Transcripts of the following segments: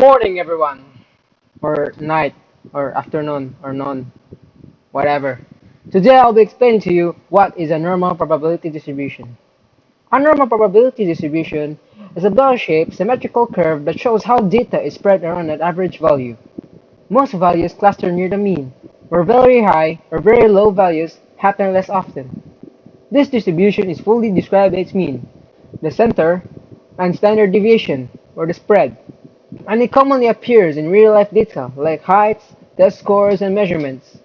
morning, everyone, or night, or afternoon, or noon, whatever. Today I'll be explaining to you what is a normal probability distribution. A normal probability distribution is a bell-shaped symmetrical curve that shows how data is spread around an average value. Most values cluster near the mean, where very high or very low values happen less often. This distribution is fully described by its mean, the center, and standard deviation, or the spread. And it commonly appears in real-life data like heights, test scores, and measurements.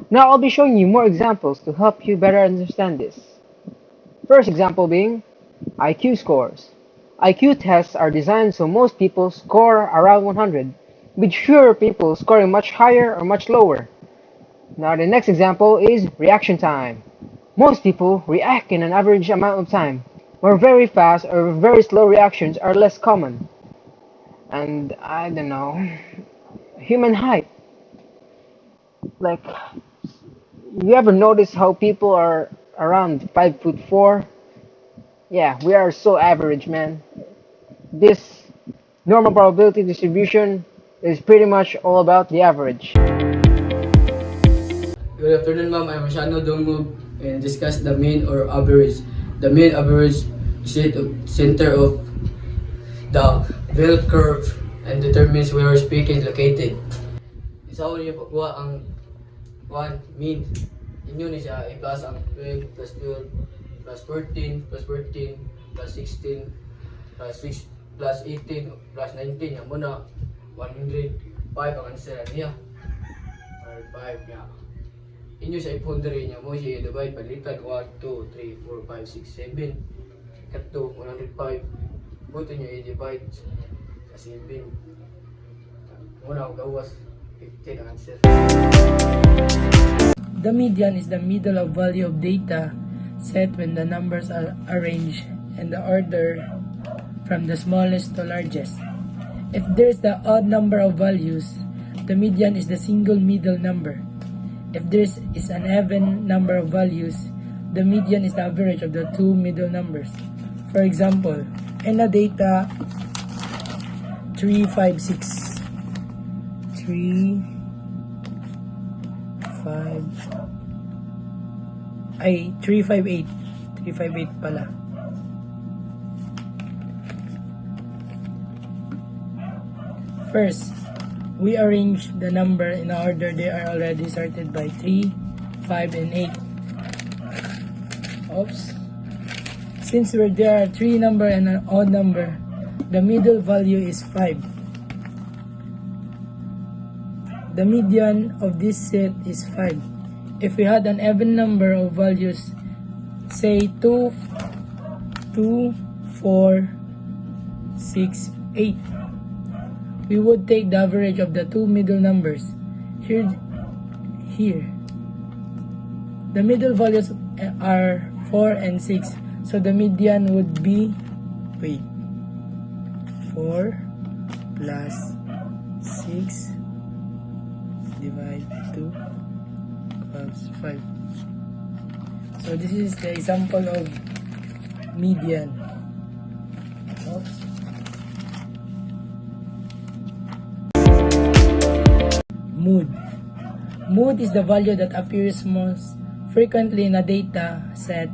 Now I'll be showing you more examples to help you better understand this. First example being IQ scores. IQ tests are designed so most people score around 100, with fewer people scoring much higher or much lower. Now the next example is reaction time. Most people react in an average amount of time, where very fast or very slow reactions are less common. And I don't know, human height. Like, you ever notice how people are around 5'4"? Yeah, we are so average, man. This normal probability distribution is pretty much all about the average. Good afternoon, ma'am. I'm Shano Dongog and discuss the mean or average. The mean average is the center of the bell curve and determines where peak is located. Isa ko niyo pagkuha ang mean. Inyo ni siya i-plus ang 12 plus 12 plus 14 plus 14 plus 16 plus 6 plus 18 plus 19. Yan muna 105 ang answer niya. 105 niya. Inyo sa ipundari niya mo siya i-divide palitan 1, 2, 3, 4, 5, 6, 7 kato 105 buto niyo i-divide sa 7 muna ako gawas 15 ang answer. The median is the middle of value of data set when the numbers are arranged in the order from the smallest to largest. If there's the odd number of values, the median is the single middle number. If there is an even number of values, the median is the average of the two middle numbers. For example, in the data 356, 358 pala. First, we arrange the number in order they are already sorted by 3, 5, and 8. Oops. Since there are 3 number and an odd number, the middle value is 5. The median of this set is 5. If we had an even number of values, say 2, 4, 6, 8, we would take the average of the two middle numbers. Here. The middle values are 4 and 6, so the median would be 4 plus 6 divide 2 plus 5. So this is the example of median. Oops. Mood is the value that appears most frequently in a data set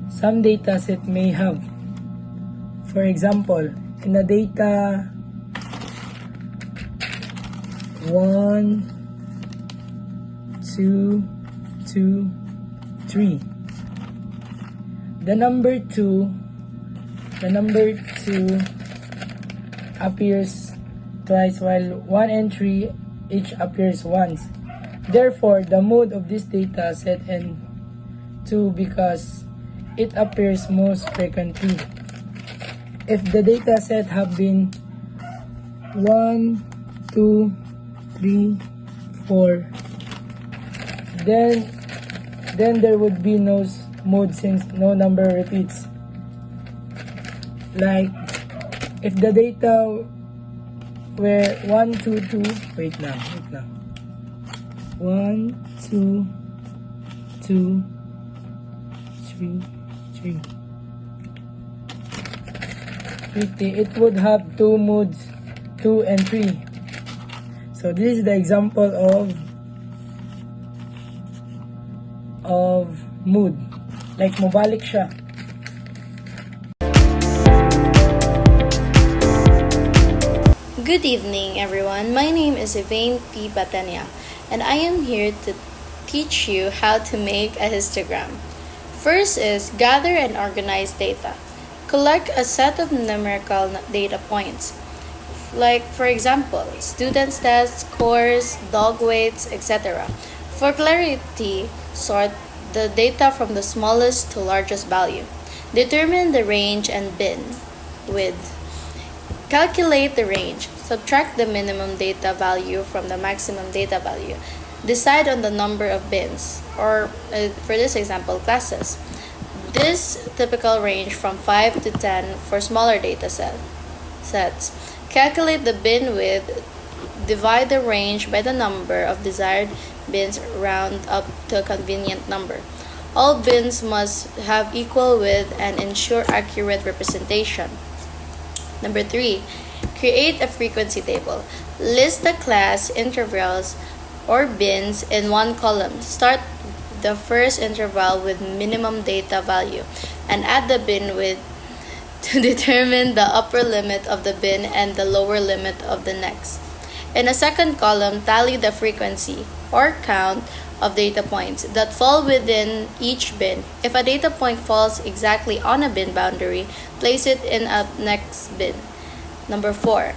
some data set may have. For example, in the data 1, 2, 2, 3, the number 2 appears twice, while 1 and 3 each appears once. Therefore, the mode of this data set and 2 because it appears most frequently. If the data set have been 1, 2, 3, 4, then there would be no mode since no number repeats. Like if the data were 1, 2, 2, wait now. 1, 2, 2, 3, 3. It would have two modes 2, and 3. So this is the example of mood. Like mobalik siya. Good evening, everyone. My name is Elaine P. Batania, and I am here to teach you how to make a histogram. First is gather and organize data. Collect a set of numerical data points. Like, for example, students' tests, scores, dog weights, etc. For clarity, sort the data from the smallest to largest value. Determine the range and bin width. Calculate the range. Subtract the minimum data value from the maximum data value. Decide on the number of bins, or for this example, classes. This typical range from 5 to 10 for smaller data sets. Calculate the bin width. Divide the range by the number of desired bins, round up to a convenient number. All bins must have equal width and ensure accurate representation. Number 3, create a frequency table. List the class intervals or bins in one column. Start the first interval with minimum data value and add the bin width to determine the upper limit of the bin and the lower limit of the next. In a second column, tally the frequency or count of data points that fall within each bin. If a data point falls exactly on a bin boundary, place it in a next bin. Number 4,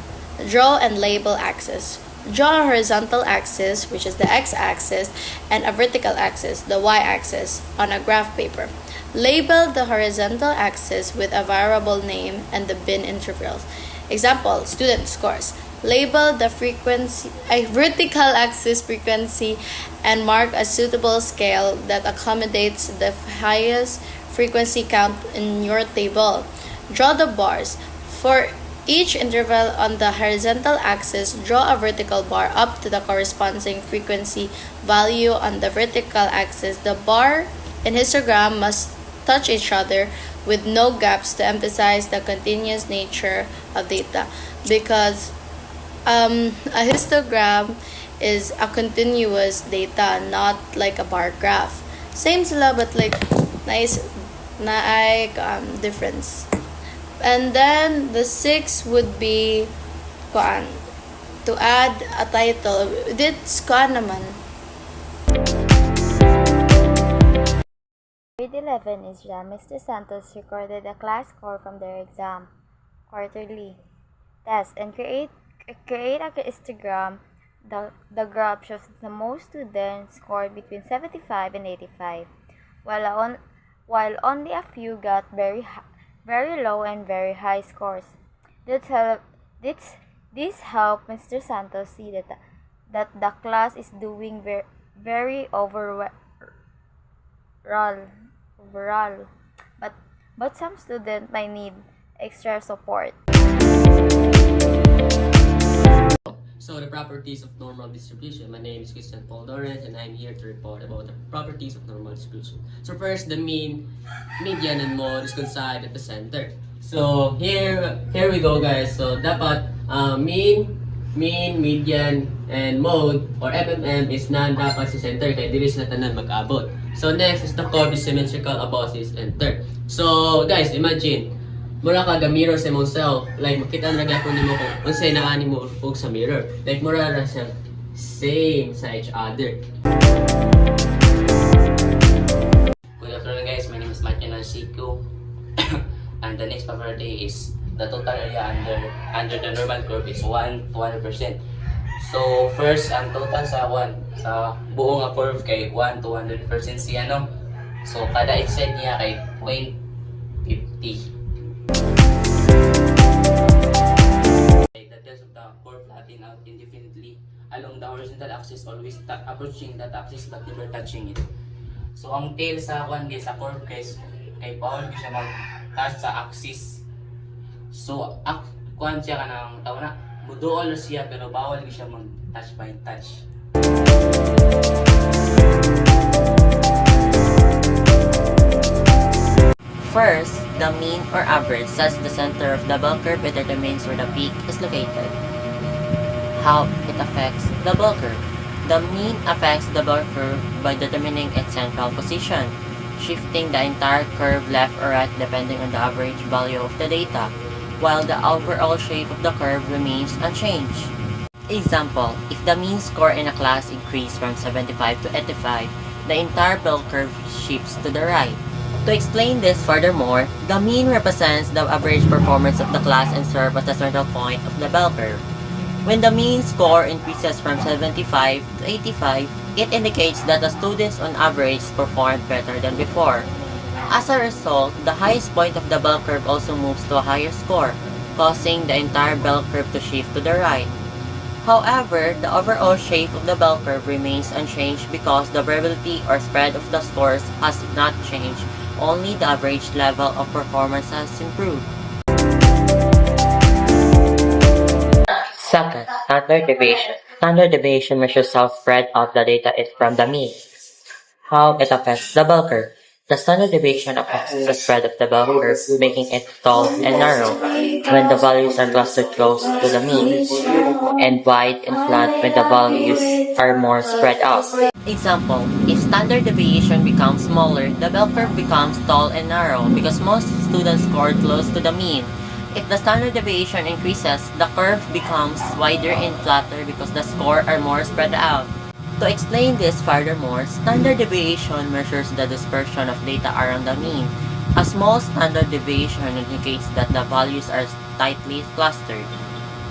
draw and label axes. Draw a horizontal axis, which is the x-axis, and a vertical axis, the y-axis, on a graph paper. Label the horizontal axis with a variable name and the bin intervals. Example, student scores. Label the vertical axis frequency and mark a suitable scale that accommodates the highest frequency count in your table. Draw the bars. For each interval on the horizontal axis, draw a vertical bar up to the corresponding frequency value on the vertical axis. The bar in histogram must touch each other with no gaps to emphasize the continuous nature of data, because a histogram is a continuous data, not like a bar graph. Same sila, but like nice difference. And then the 6 would be to add a title. It's naman. Grade 11 is Mr. Santos recorded a class score from their exam quarterly test and create a histogram. The graph shows the most students scored between 75 and 85, while only a few got very low and very high scores. This helped Mr. Santos see that the class is doing very overall, but some students might need extra support. So the properties of normal distribution. My name is Christian Paul Dorrance and I'm here to report about the properties of normal distribution. So first, the mean, median, and mode is coincide at the center. So here we go, guys. So dapat mean, median, and mode or MMM is none dapat sa center kaya dili sila tanan mag-abot. So next is the curve is symmetrical above this center. So guys, imagine mura ka mirror sa imong self, like makita na gyapon nimo kung unsay naani mo ug sa mirror, like mura ra siya same sa each other. Good afternoon, guys. My name is Martin Alcico and the next property is the total area under the normal curve is 1 to 100%. So first, ang total sa buong curve kay 1 to 100% siya, no? So kada extent niya kay 0.50. The tails of the curve flatten out indefinitely along the horizontal axis, always approaching that axis but never touching it. So ang tail sa sa curve, guys, kay bawal siya mag-touch sa axis. So siya kanang tawo na muduol siya pero bawal siya mag-touch by touch. First, the mean or average sets the center of the bell curve. It determines where the peak is located. How it affects the bell curve. The mean affects the bell curve by determining its central position, shifting the entire curve left or right depending on the average value of the data, while the overall shape of the curve remains unchanged. Example, if the mean score in a class increased from 75 to 85, the entire bell curve shifts to the right. To explain this furthermore, the mean represents the average performance of the class and serves as the central point of the bell curve. When the mean score increases from 75 to 85, it indicates that the students on average performed better than before. As a result, the highest point of the bell curve also moves to a higher score, causing the entire bell curve to shift to the right. However, the overall shape of the bell curve remains unchanged because the variability or spread of the scores has not changed, only the average level of performance has improved. Second, standard deviation. Standard deviation measures how spread out the data is from the mean. How it affects the bell curve. The standard deviation affects the spread of the bell curve, making it tall and narrow when the values are clustered close to the mean, and wide and flat when the values are more spread out. Example, if standard deviation becomes smaller, the bell curve becomes tall and narrow because most students scored close to the mean. If the standard deviation increases, the curve becomes wider and flatter because the scores are more spread out. To explain this furthermore, standard deviation measures the dispersion of data around the mean. A small standard deviation indicates that the values are tightly clustered,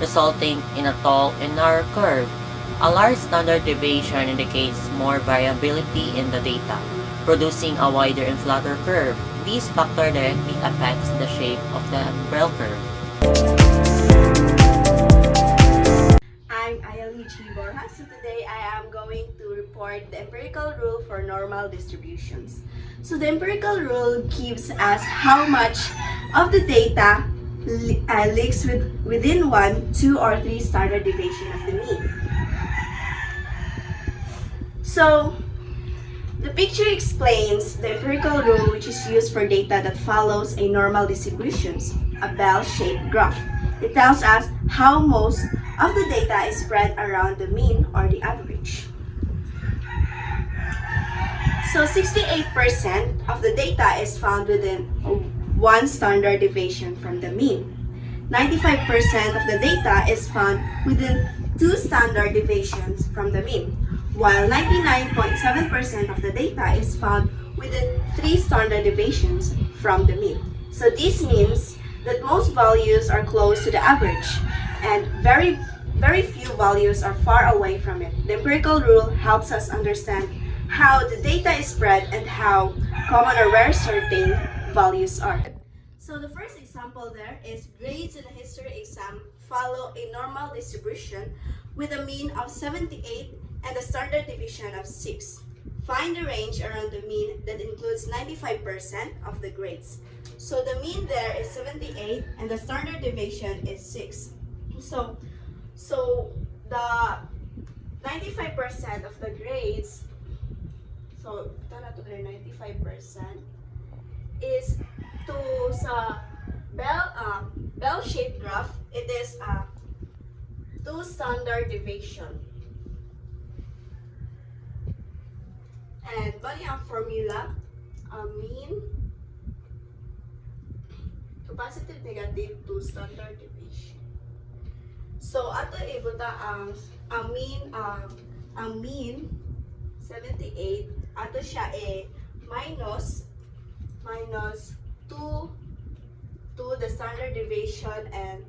resulting in a tall and narrow curve. A large standard deviation indicates more variability in the data, producing a wider and flatter curve. This factor directly affects the shape of the bell curve. I'm Ayalichi Borja. So today I am going to report the empirical rule for normal distributions. So the empirical rule gives us how much of the data leaks within 1, 2, or 3 standard deviation of the mean. So the picture explains the empirical rule which is used for data that follows a normal distributions, a bell-shaped graph. It tells us how most of the data is spread around the mean or the average. So 68% of the data is found within 1 standard deviation from the mean. 95% of the data is found within 2 standard deviations from the mean, while 99.7% of the data is found within 3 standard deviations from the mean. So this means that most values are close to the average and very few values are far away from it. The empirical rule helps us understand how the data is spread and how common or rare certain values are. So the first example there is grades in a history exam follow a normal distribution with a mean of 78 and a standard deviation of 6. Find the range around the mean that includes 95% of the grades. So the mean there is 78 and the standard deviation is 6. So the 95% of the grades, so tara to their 95% is to sa bell-shaped graph, it is a 2 standard deviation. And bali ang formula, mean to positive negative 2 standard deviation. So ato ibuta ang mean 78 ato siya minus 2 the standard deviation and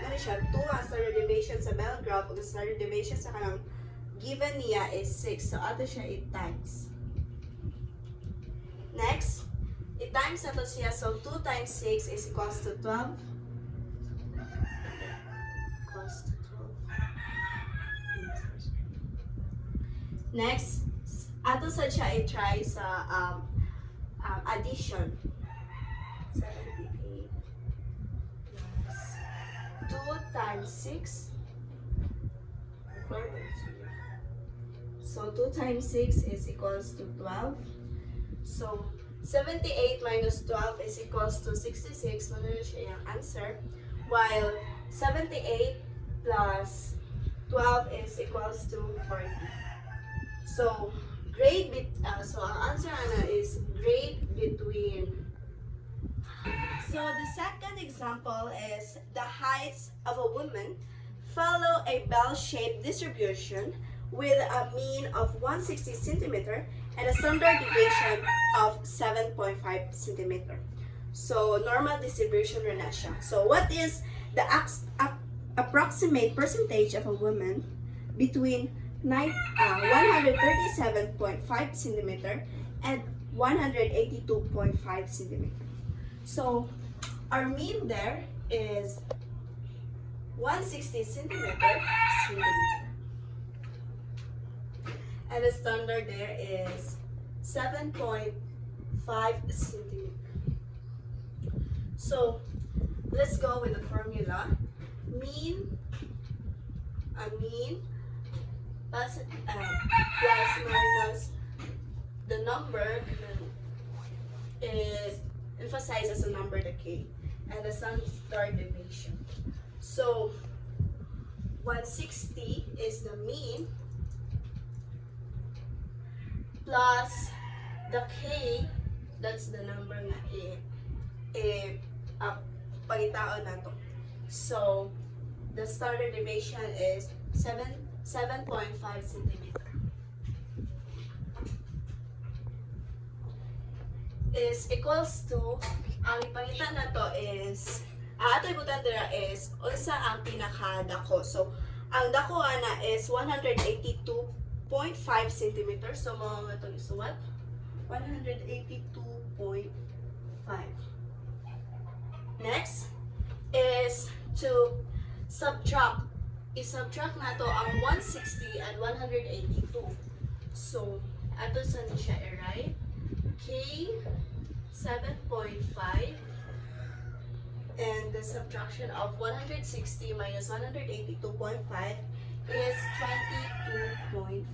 ano siya 2 ang standard deviation sa bell graph ug standard deviation sa kanang given niya is 6. So ato siya 8 times. Next, i-times nato siya. So 2 times 6 is equals to 12. Next, ato sa siya i-try sa addition. 78 plus 2 times 6. So 2 times 6 is equals to 12. So 78 minus 12 is equals to 66. Ano siya yung answer? While 78 plus 12 is equals to 40. So, so our answer Ana is grade between. So the second example is the heights of a woman follow a bell-shaped distribution with a mean of 160 centimeter and a standard deviation of 7.5 centimeter. So normal distribution rin na siya. So what is the approximate percentage of a woman between 137.5 centimeter and 182.5 centimeter? So our mean there is 160 centimeter. And the standard there is 7.5 centimeter. So let's go with the formula. Mean plus minus the number is emphasized as a number, the k, and the standard deviation. So 160 is the mean plus the k, that's the number na pagitaon na to. So the standard deviation is 7.5 centimeter. Is equals to, ang ipangitan na to is, ato ibutan dira is, unsa ang pinakadako. So, ang dako na is 182.5 cm. So, mga itong isuwat, 182.5. Next is to subtract. I-subtract na to ang 160 and 182. So, ato sa ni siya i-write. K 7.5 and the subtraction of 160 minus 182.5 is 22.5.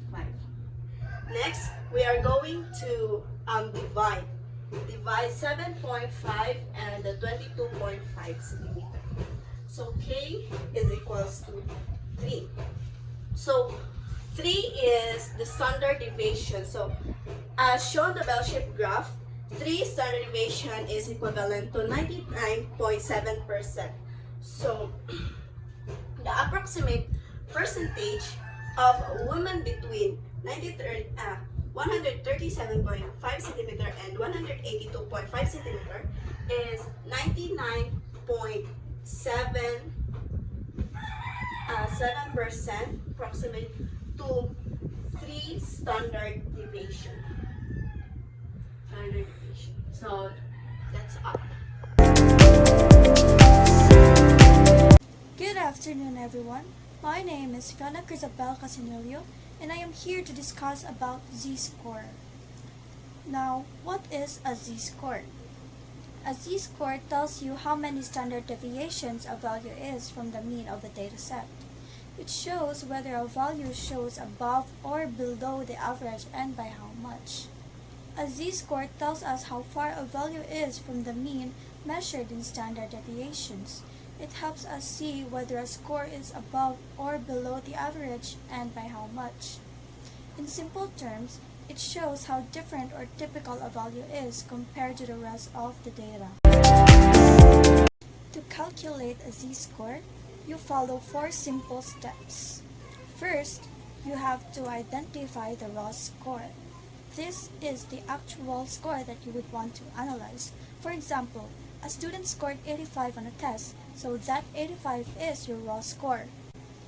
Next, we are going to divide 7.5 and the 22.5 centimeter. So K is equals to 3. So 3 is the standard deviation. So as shown the bell-shaped graph, 3 standard deviation is equivalent to 99.7%. So the approximate percentage of a woman between 137.5 centimeter and 182.5 centimeter is 99.7% approximate to 3 standard deviation. So that's all. Good afternoon, everyone. My name is Fiona Crisabel Casinilio, and I am here to discuss about z-score. Now, what is a z-score? A z-score tells you how many standard deviations a value is from the mean of the dataset. It shows whether a value shows above or below the average and by how much. A z-score tells us how far a value is from the mean measured in standard deviations. It helps us see whether a score is above or below the average and by how much. In simple terms, it shows how different or typical a value is compared to the rest of the data. To calculate a z-score, you follow 4 simple steps. First, you have to identify the raw score. This is the actual score that you would want to analyze. For example, a student scored 85 on a test, so that 85 is your raw score.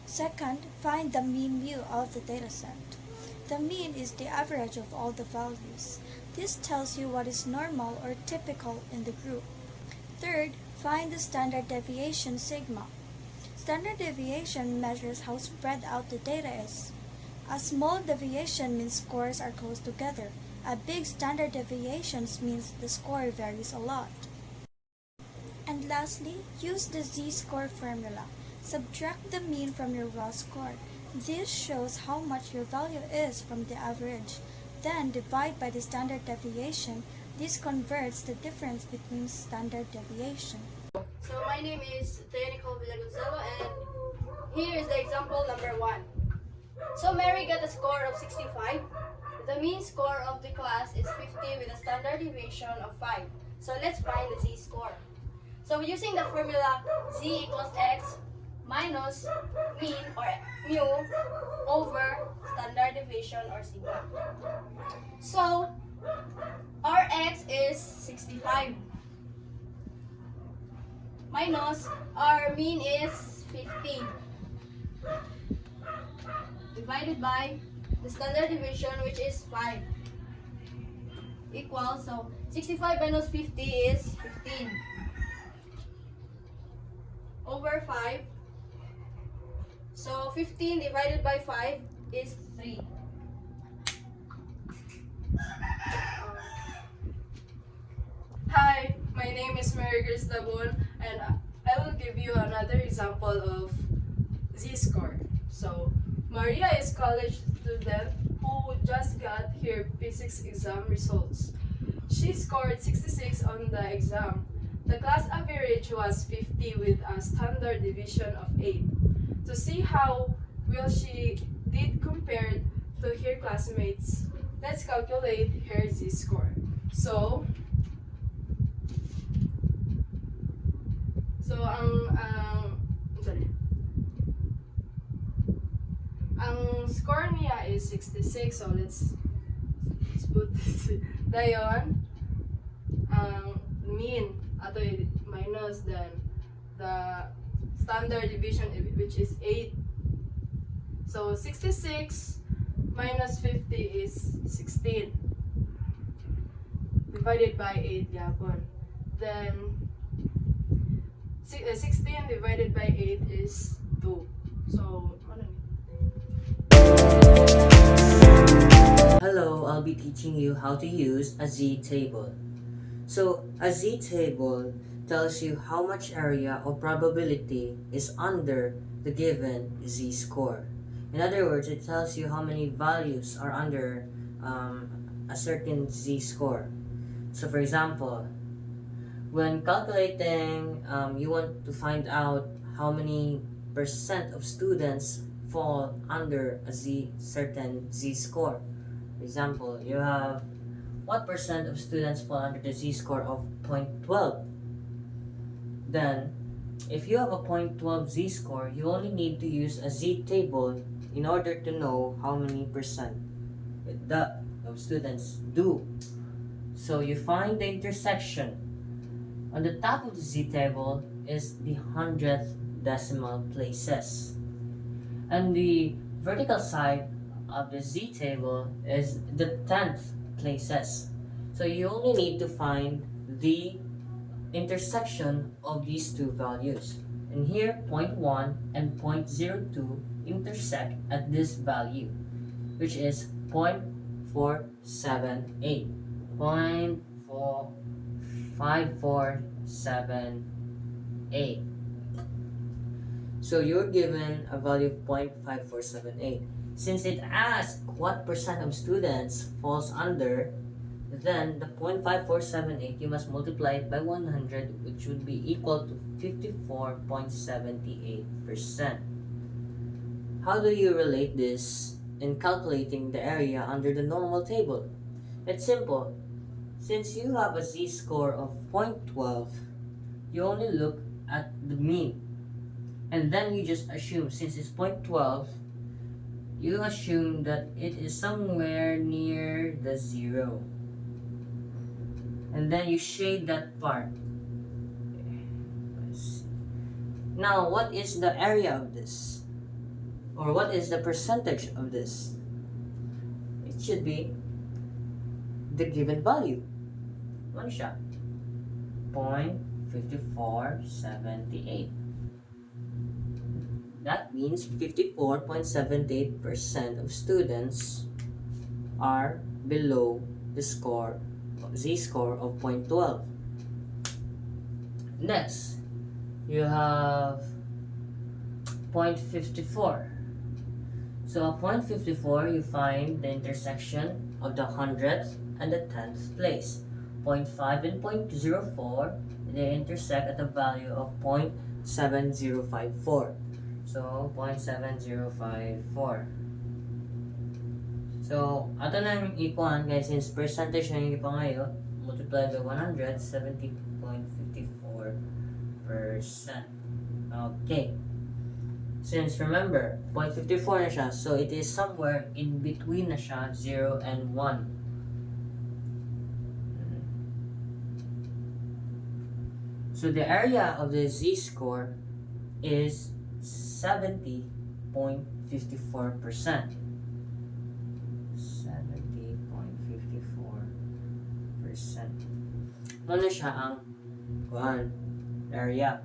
Second, find the mean mu of the dataset. The mean is the average of all the values. This tells you what is normal or typical in the group. Third, find the standard deviation sigma. Standard deviation measures how spread out the data is. A small deviation means scores are close together. A big standard deviation means the score varies a lot. And lastly, use the z-score formula. Subtract the mean from your raw score. This shows how much your value is from the average. Then divide by the standard deviation. This converts the difference between standard deviation. So my name is Nicole Villagonzalo, and here is the example number 1. So Mary got a score of 65. The mean score of the class is 50 with a standard deviation of 5. So let's find the z-score. So using the formula z equals x minus mean or mu over standard deviation or sigma. So our x is 65 minus our mean is 15 divided by the standard deviation, which is 5, equals, so 65 minus 50 is 15 over 5. So 15 divided by 5 is 3. Hi, my name is Mary Grace Dabon, and I will give you another example of z-score. So, Maria is a college student who just got her physics exam results. She scored 66 on the exam. The class average was 50 with a standard deviation of 8. To see how well she did compared to her classmates, let's calculate her z-score. So ang score niya is 66, so let's put this. Dayon, ang mean, ato minus, then the standard deviation, which is 8. So 66 minus 50 is 16 divided by 8 yapon. Then 16 divided by 8 is 2. So, ano ni? Hello, I'll be teaching you how to use a z-table. So, a z-table tells you how much area or probability is under the given z-score. In other words, it tells you how many values are under a certain z-score. So, for example, when calculating, you want to find out how many percent of students fall under a certain z-score. For example, you have what percent of students fall under the z-score of 0.12. Then, if you have a 0.12 z-score, you only need to use a z-table in order to know how many percent of students do. So you find the intersection. On the top of the z-table is the 100th decimal places. And the vertical side of the z-table is the 10th places. So you only need to find the intersection of these two values. And here, 0.1 and 0.02 intersect at this value, which is 0.478. 0.5478. So you're given a value of 0.5478. Since it asks what percent of students falls under, then the 0.5478, you must multiply it by 100, which would be equal to 54.78%. How do you relate this in calculating the area under the normal table? It's simple. Since you have a z-score of 0.12, you only look at the mean. And then you just assume, since it's 0.12, you assume that it is somewhere near the 0. And then you shade that part. Now, what is the area of this? Or what is the percentage of this? It should be the given value. One shot. 0.5478. That means 54.78% of students are below the z-score of 0.12. Next, you have 0.54. So at 0.54, you find the intersection of the 100th and the 10th place. 0.5 and 0.04, they intersect at a value of 0.7054. So, 0.7054. So, ato na yung ikuan guys, since percentage na yung ipa ngayon, multiply by 100, 70.54%. Okay. Since remember, 0.54 na siya, so it is somewhere in between na siya, 0 and 1. So the area of the z-score is 70.54%. 70.54%. Ano siya ang area.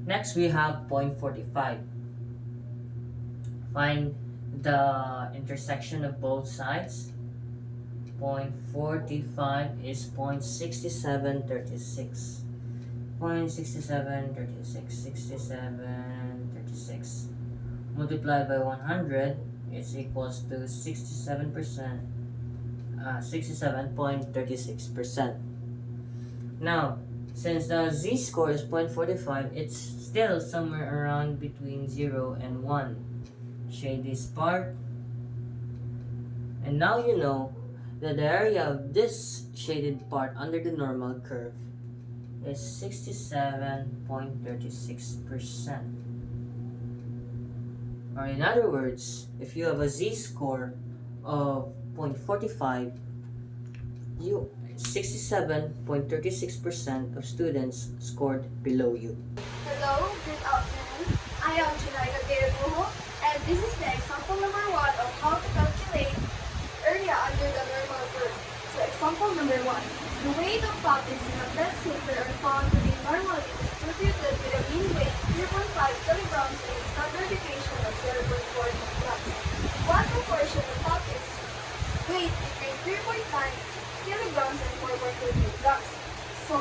Next, we have 0.45. Find the intersection of both sides. 0.45 is 0.6736. 0.6736. 6736. Multiplied by 100 is equals to 67%. 67.36%. Now, since the z-score is 0.45, it's still somewhere around between 0 and 1. Shade this part. And now you know that the area of this shaded part under the normal curve is 67.36%. Or in other words, if you have a z-score of 0.45, 67.36% of students scored below you. Hello, good afternoon. I am Chinaika Geruho, and this is the example number 1 of how to calculate area under the normal curve. So example number 1. The weight of topics in a bed center are found to be normally distributed with a mean weight 3.5 kilograms and a standard deviation of 0.4 kilograms. What proportion of topics weight between 3.9 kilograms and 4.2 kilograms. So,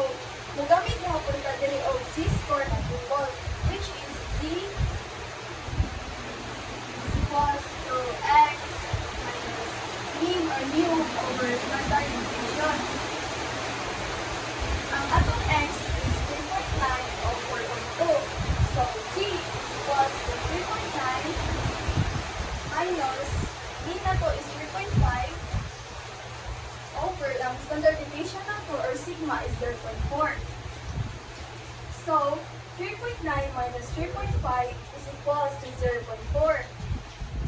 mugamit na po na dili o z-score na tungkol, which is z equals to x minus mean or mu over standard deviation. Ang atong x is 3.9 o 4.2. So, z is equals to 3.9 minus mean na to is 3.5 over ang standard deviation nato or sigma is 0.4. So, 3.9 minus 3.5 is equals to 0.4.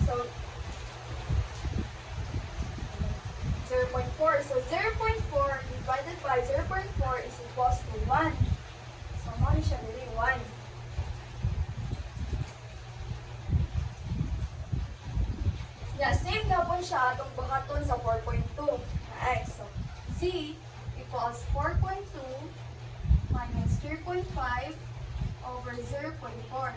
So, 0.4. So, 0.4 divided by 0.4 is equals to 1. So, mali siya nili 1. Yeah, same na po siya atong buhaton sa 4.2. X. So, z equals 4.2 minus 3.5 over 0.4.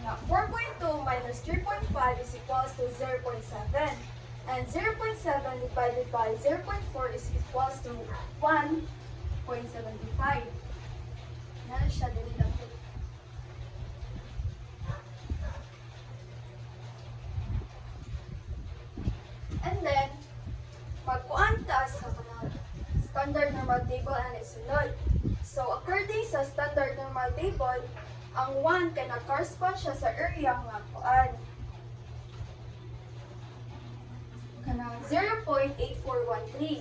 Now, 4.2 minus 3.5 is equals to 0.7. And 0.7 divided by 0.4 is equals to 1.75. Ano siya, dali lang po. And then, pagkuanta sa standard normal table and isunod. So, according sa standard normal table, ang 1 kay na-correspond siya sa area nga kuan. Kanang 0.8413.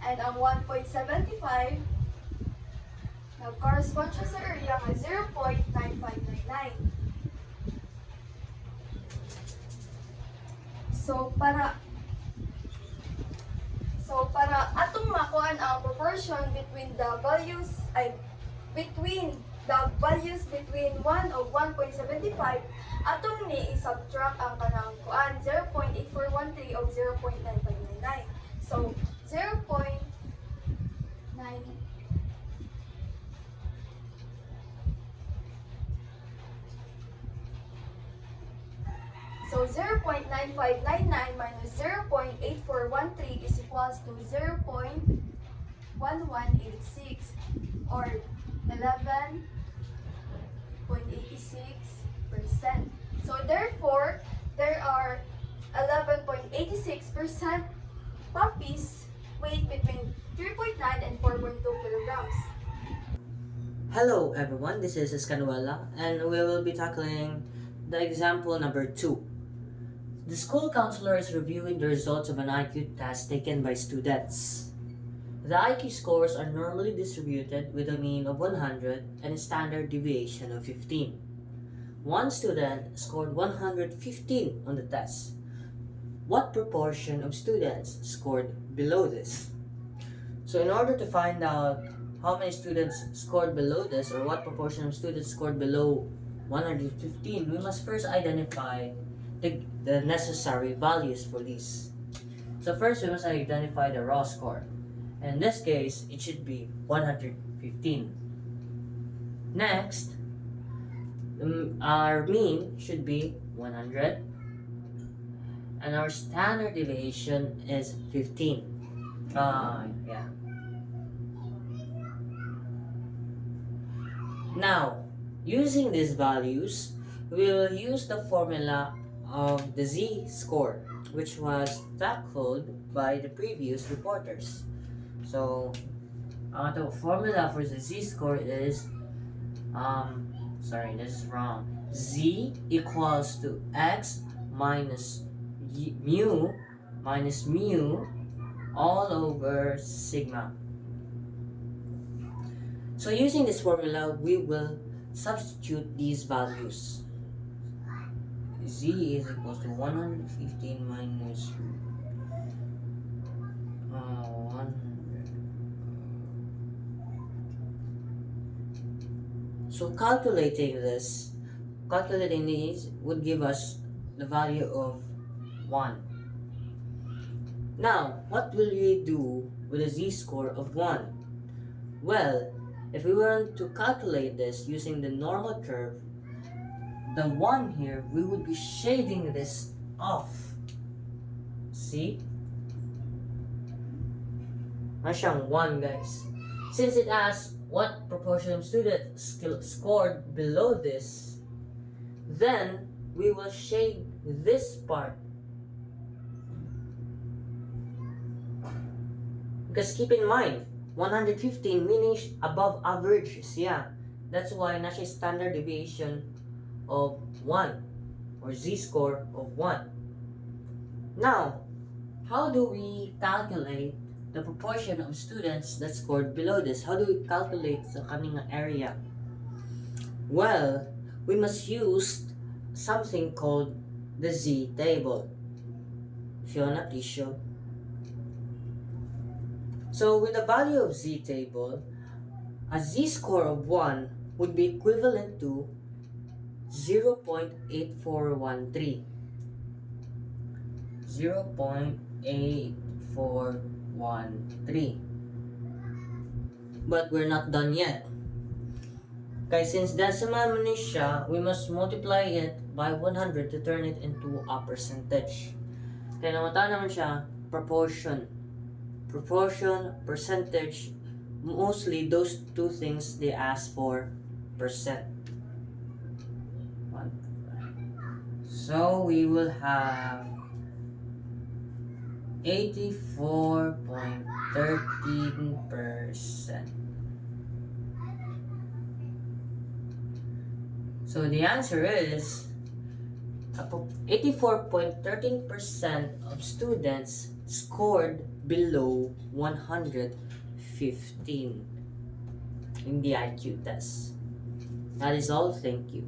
And ang 1.75 na-correspond siya sa area nga 0.9599. So para atong makuan ang proportion between the values between 1 o 1.75 atong ni i-subtract ang kanang kuan 0.8413 o 0.9599. So 0.9 So 0.9599 minus 0.8413 is equals to 0.1186 or 11.86%. So therefore, there are 11.86% 86% puppies weigh between 3.9 and 4.2 kilograms. Hello everyone, this is Escanuela and we will be tackling the example number 2. The school counselor is reviewing the results of an IQ test taken by students. The IQ scores are normally distributed with a mean of 100 and a standard deviation of 15. One student scored 115 on the test. What proportion of students scored below this? So in order to find out how many students scored below this or what proportion of students scored below 115, we must first identify the necessary values for these. So first we must identify the raw score. In this case, it should be 115. Next, our mean should be 100 and our standard deviation is 15. Now, using these values, we will use the formula of the z-score, which was tackled by the previous reporters. So, the formula for the z-score is, this is wrong. Z equals to x minus mu minus mu all over sigma. So using this formula, we will substitute these values. Z is equals to 115 minus 100. So calculating these would give us the value of 1. Now, what will we do with a z-score of 1? Well, if we want to calculate this using the normal curve, the 1 here, we would be shading this off. See? Siyang 1, guys. Since it asks what proportion of students scored below this, then we will shade this part. Because keep in mind, 115 meaning above average siya. That's why nasa standard deviation of 1 or z-score of 1. Now, how do we calculate the proportion of students that scored below this? How do we calculate sa kaning area? Well, we must use something called the z-table. If you wanna please show. So with the value of z-table, a z-score of 1 would be equivalent to 0.8413. 0.8413. But we're not done yet. Okay, since decimal man siya, we must multiply it by 100 to turn it into a percentage. Kaya namata naman siya, proportion, percentage, mostly those two things they ask for percent. So we will have 84.13%. So the answer is 84.13% of students scored below 115 in the IQ test. That is all. Thank you.